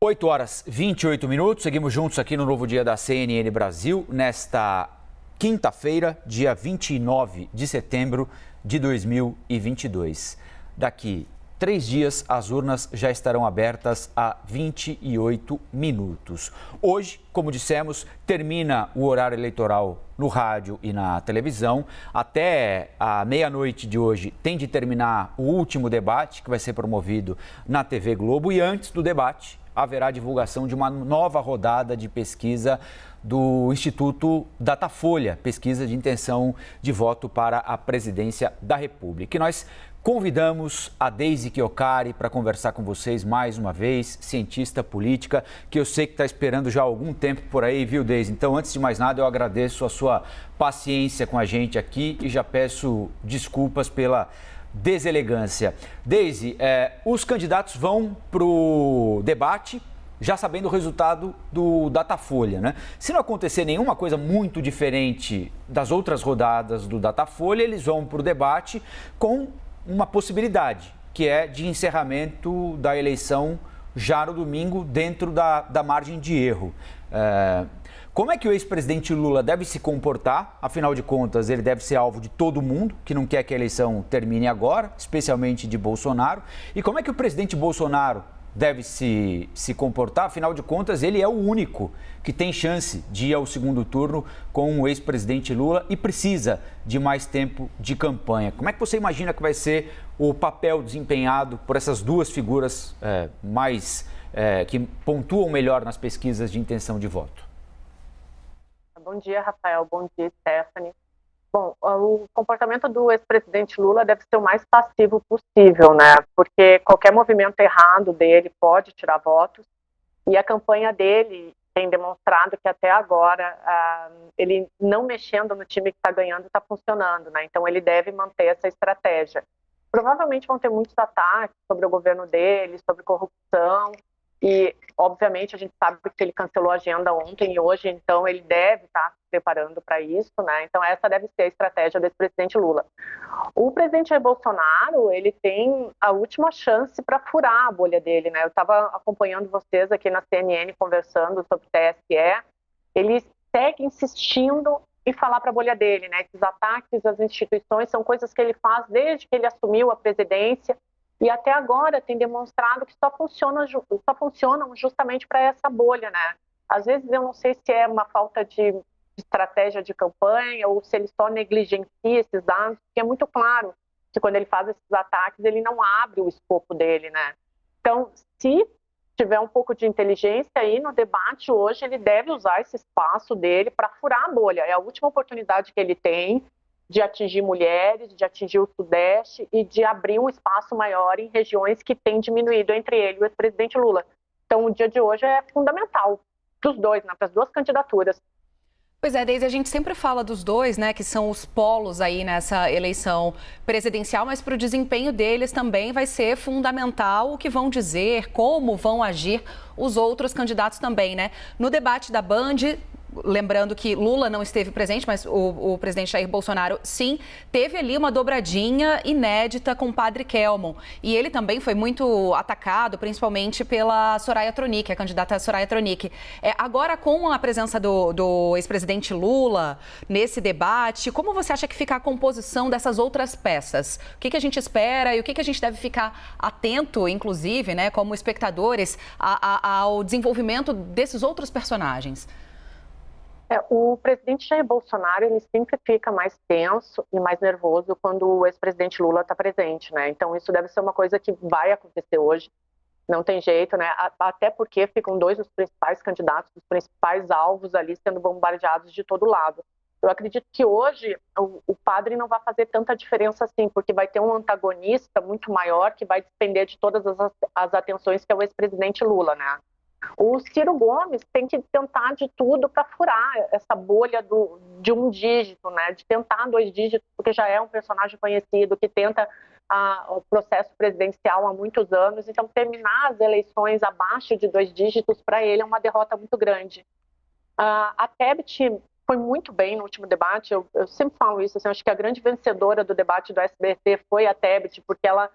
8h28, seguimos juntos aqui no Novo Dia da CNN Brasil, nesta quinta-feira, dia 29 de setembro de 2022. Daqui 3 dias, as urnas já estarão abertas a 28 minutos. Hoje, como dissemos, termina o horário eleitoral no rádio e na televisão. Até a meia-noite de hoje tem de terminar o último debate, que vai ser promovido na TV Globo. E antes do debate, haverá divulgação de uma nova rodada de pesquisa do Instituto Datafolha, pesquisa de intenção de voto para a presidência da República. E nós convidamos a Deise Chiocari para conversar com vocês mais uma vez, cientista política, que eu sei que está esperando já há algum tempo por aí, viu, Deise? Então, antes de mais nada, eu agradeço a sua paciência com a gente aqui e já peço desculpas pela deselegância. Deise, os candidatos vão para o debate já sabendo o resultado do Datafolha, né? Se não acontecer nenhuma coisa muito diferente das outras rodadas do Datafolha, eles vão para o debate com uma possibilidade, que é de encerramento da eleição já no domingo, dentro da margem de erro. Como é que o ex-presidente Lula deve se comportar? Afinal de contas, ele deve ser alvo de todo mundo, que não quer que a eleição termine agora, especialmente de Bolsonaro. E como é que o presidente Bolsonaro deve se comportar? Afinal de contas, ele é o único que tem chance de ir ao segundo turno com o ex-presidente Lula e precisa de mais tempo de campanha. Como é que você imagina que vai ser o papel desempenhado por essas duas figuras que pontuam melhor nas pesquisas de intenção de voto? Bom dia, Rafael. Bom dia, Stephanie. Bom, o comportamento do ex-presidente Lula deve ser o mais passivo possível, né? Porque qualquer movimento errado dele pode tirar votos. E a campanha dele tem demonstrado que até agora ele não mexendo no time que está ganhando está funcionando, né? Então ele deve manter essa estratégia. Provavelmente vão ter muitos ataques sobre o governo dele, sobre corrupção. E, obviamente, a gente sabe que ele cancelou a agenda ontem e hoje, então ele deve estar se preparando para isso, né? Então essa deve ser a estratégia do ex-presidente Lula. O presidente Jair Bolsonaro, ele tem a última chance para furar a bolha dele, né? Eu estava acompanhando vocês aqui na CNN conversando sobre o TSE. Ele segue insistindo em falar para a bolha dele, né? Esses ataques às instituições são coisas que ele faz desde que ele assumiu a presidência. E até agora tem demonstrado que só funcionam justamente para essa bolha, né? Às vezes eu não sei se é uma falta de estratégia de campanha ou se ele só negligencia esses dados, porque é muito claro que quando ele faz esses ataques, ele não abre o escopo dele, né? Então, se tiver um pouco de inteligência aí no debate hoje, ele deve usar esse espaço dele para furar a bolha. É a última oportunidade que ele tem de atingir mulheres, de atingir o Sudeste e de abrir um espaço maior em regiões que têm diminuído, entre eles o ex-presidente Lula. Então, o dia de hoje é fundamental para os dois, né, para as duas candidaturas. Pois é, Deise, a gente sempre fala dos dois, né, que são os polos aí nessa eleição presidencial, mas para o desempenho deles também vai ser fundamental o que vão dizer, como vão agir os outros candidatos também, né? No debate da Band, lembrando que Lula não esteve presente, mas o presidente Jair Bolsonaro, sim, teve ali uma dobradinha inédita com o padre Kelmon. E ele também foi muito atacado, principalmente pela Soraya Tronic, a candidata Soraya Tronic. Agora, com a presença do ex-presidente Lula nesse debate, como você acha que fica a composição dessas outras peças? O que a gente espera e o que a gente deve ficar atento, inclusive, né, como espectadores, ao desenvolvimento desses outros personagens? O presidente Jair Bolsonaro, ele sempre fica mais tenso e mais nervoso quando o ex-presidente Lula está presente, né? Então isso deve ser uma coisa que vai acontecer hoje, não tem jeito, né? Até porque ficam dois dos principais candidatos, dos principais alvos ali sendo bombardeados de todo lado. Eu acredito que hoje o padre não vai fazer tanta diferença assim, porque vai ter um antagonista muito maior que vai despender de todas as atenções, que é o ex-presidente Lula, né? O Ciro Gomes tem que tentar de tudo para furar essa bolha de um dígito, né? De tentar 2 dígitos, porque já é um personagem conhecido que tenta o processo presidencial há muitos anos. Então, terminar as eleições abaixo de 2 dígitos para ele é uma derrota muito grande. A Tebet foi muito bem no último debate. Eu sempre falo isso. Assim, acho que a grande vencedora do debate do SBT foi a Tebet, porque ela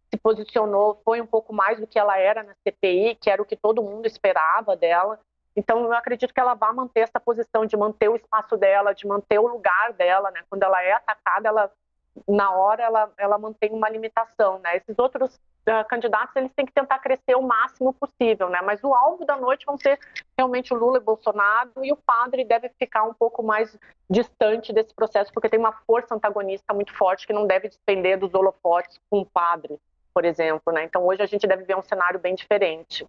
se posicionou, foi um pouco mais do que ela era na CPI, que era o que todo mundo esperava dela. Então, eu acredito que ela vai manter essa posição de manter o espaço dela, de manter o lugar dela, né? Quando ela é atacada, na hora ela mantém uma limitação, né? Esses outros candidatos, eles têm que tentar crescer o máximo possível, né? Mas o alvo da noite vão ser realmente o Lula e Bolsonaro, e o padre deve ficar um pouco mais distante desse processo, porque tem uma força antagonista muito forte que não deve depender dos holofotes com o padre, por exemplo, né? Então, hoje a gente deve ver um cenário bem diferente.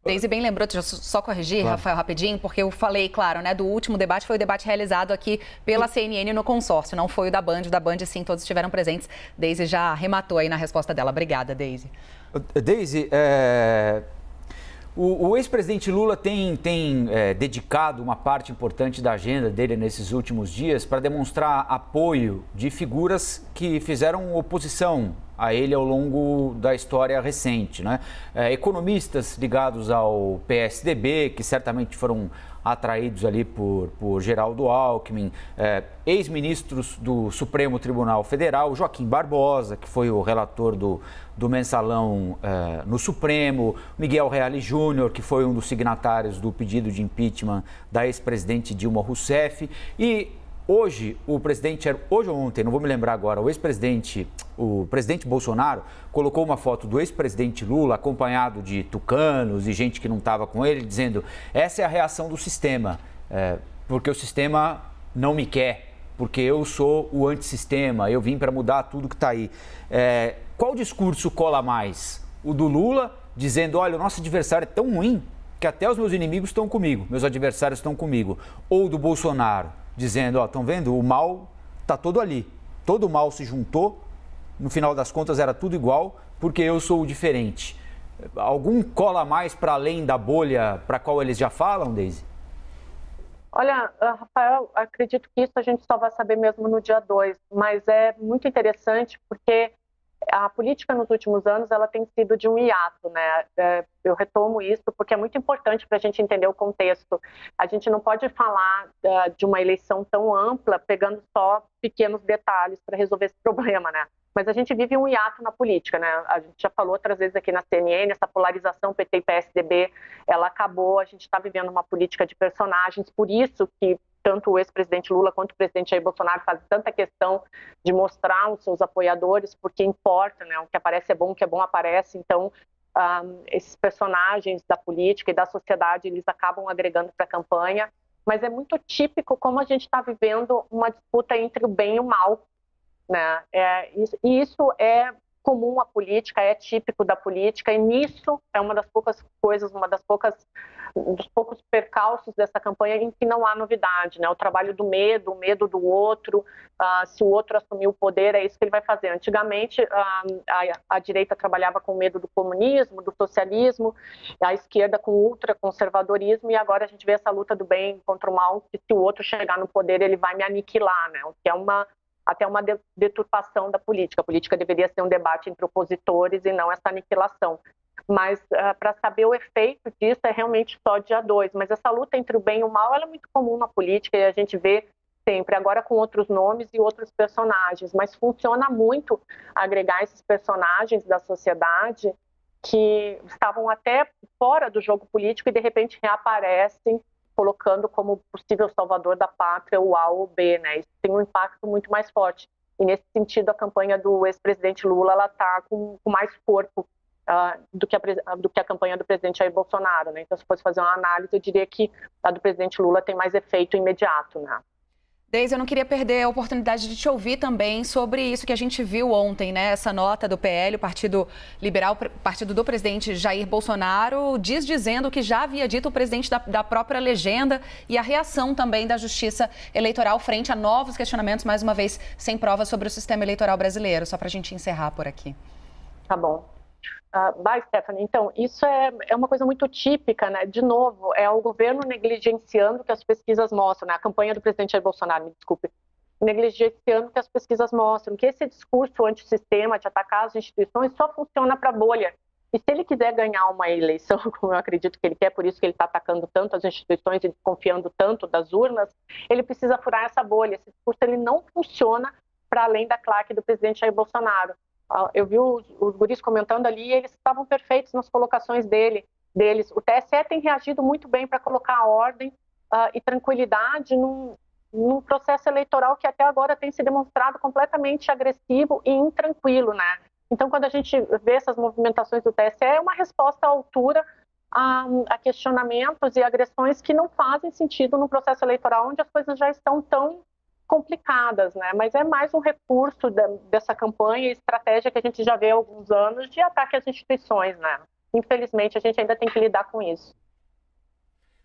Deise bem lembrou, deixa eu só corrigir, claro. Rafael, rapidinho, porque eu falei, claro, né, do último debate, foi o debate realizado aqui pela CNN no consórcio, não foi o da Band sim, todos estiveram presentes. Deise já arrematou aí na resposta dela. Obrigada, Deise. Deise, o ex-presidente Lula tem dedicado uma parte importante da agenda dele nesses últimos dias para demonstrar apoio de figuras que fizeram oposição a ele ao longo da história recente, né? Economistas ligados ao PSDB, que certamente foram atraídos ali por Geraldo Alckmin, ex-ministros do Supremo Tribunal Federal, Joaquim Barbosa, que foi o relator do mensalão no Supremo, Miguel Reale Júnior, que foi um dos signatários do pedido de impeachment da ex-presidente Dilma Rousseff, e hoje ou ontem, não vou me lembrar agora, o presidente Bolsonaro colocou uma foto do ex-presidente Lula acompanhado de tucanos e gente que não estava com ele, dizendo: essa é a reação do sistema, porque o sistema não me quer, porque eu sou o antissistema, eu vim para mudar tudo que está aí. Qual discurso cola mais? O do Lula, dizendo: olha, o nosso adversário é tão ruim que até os meus inimigos estão comigo, meus adversários estão comigo. Ou do Bolsonaro, dizendo: ó, estão vendo? O mal está todo ali. Todo o mal se juntou, no final das contas era tudo igual, porque eu sou o diferente. Algum cola mais para além da bolha para a qual eles já falam, Deise? Olha, Rafael, acredito que isso a gente só vai saber mesmo no dia 2, mas é muito interessante porque a política nos últimos anos ela tem sido de um hiato, né? Eu retomo isso porque é muito importante para a gente entender o contexto. A gente não pode falar de uma eleição tão ampla pegando só pequenos detalhes para resolver esse problema, né? Mas a gente vive um hiato na política, né? A gente já falou outras vezes aqui na CNN, essa polarização PT e PSDB, ela acabou, a gente está vivendo uma política de personagens, por isso que tanto o ex-presidente Lula quanto o presidente Jair Bolsonaro fazem tanta questão de mostrar os seus apoiadores, porque importa, né? O que aparece é bom, o que é bom aparece. Então, esses personagens da política e da sociedade, eles acabam agregando para a campanha, mas é muito típico como a gente está vivendo uma disputa entre o bem e o mal, né? Isso é comum à política, é típico da política, e nisso é uma das poucas coisas, dos poucos percalços dessa campanha em que não há novidade, né? O trabalho do medo, o medo do outro, se o outro assumir o poder, é isso que ele vai fazer. Antigamente, a direita trabalhava com medo do comunismo, do socialismo, a esquerda com ultraconservadorismo, e agora a gente vê essa luta do bem contra o mal, que se o outro chegar no poder, ele vai me aniquilar, né? O que é até uma deturpação da política. A política deveria ser um debate entre opositores e não essa aniquilação. Mas para saber o efeito disso é realmente só dia 2. Mas essa luta entre o bem e o mal ela é muito comum na política e a gente vê sempre, agora com outros nomes e outros personagens. Mas funciona muito agregar esses personagens da sociedade que estavam até fora do jogo político e de repente reaparecem, colocando como possível salvador da pátria o A ou o B, né? Isso tem um impacto muito mais forte. E nesse sentido, a campanha do ex-presidente Lula, ela está com mais corpo do que a campanha do presidente Jair Bolsonaro, né? Então, se fosse fazer uma análise, eu diria que a do presidente Lula tem mais efeito imediato, né? Deise, eu não queria perder a oportunidade de te ouvir também sobre isso que a gente viu ontem, né? Essa nota do PL, o Partido Liberal, partido do presidente Jair Bolsonaro, dizendo que já havia dito o presidente da própria legenda, e a reação também da Justiça Eleitoral frente a novos questionamentos, mais uma vez, sem provas sobre o sistema eleitoral brasileiro. Só para a gente encerrar por aqui. Tá bom. Stephanie, então, isso é uma coisa muito típica, né? De novo, é o governo negligenciando o que as pesquisas mostram, né? A campanha do presidente Jair Bolsonaro, me desculpe, negligenciando o que as pesquisas mostram, que esse discurso antissistema de atacar as instituições só funciona para a bolha. E se ele quiser ganhar uma eleição, como eu acredito que ele quer, por isso que ele está atacando tanto as instituições e desconfiando tanto das urnas, ele precisa furar essa bolha. Esse discurso ele não funciona para além da claque do presidente Jair Bolsonaro. Eu vi os guris comentando ali, eles estavam perfeitos nas colocações deles. O TSE tem reagido muito bem para colocar ordem e tranquilidade num processo eleitoral que até agora tem se demonstrado completamente agressivo e intranquilo, né? Então, quando a gente vê essas movimentações do TSE, é uma resposta à altura a questionamentos e agressões que não fazem sentido no processo eleitoral, onde as coisas já estão tão complicadas, né? Mas é mais um recurso dessa campanha e estratégia que a gente já vê há alguns anos de ataque às instituições, né? Infelizmente, a gente ainda tem que lidar com isso.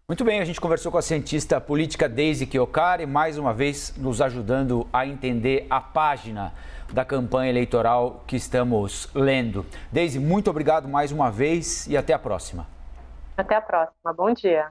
Muito bem, a gente conversou com a cientista política Deise Chiocari, mais uma vez nos ajudando a entender a página da campanha eleitoral que estamos lendo. Deise, muito obrigado mais uma vez e até a próxima. Até a próxima. Bom dia.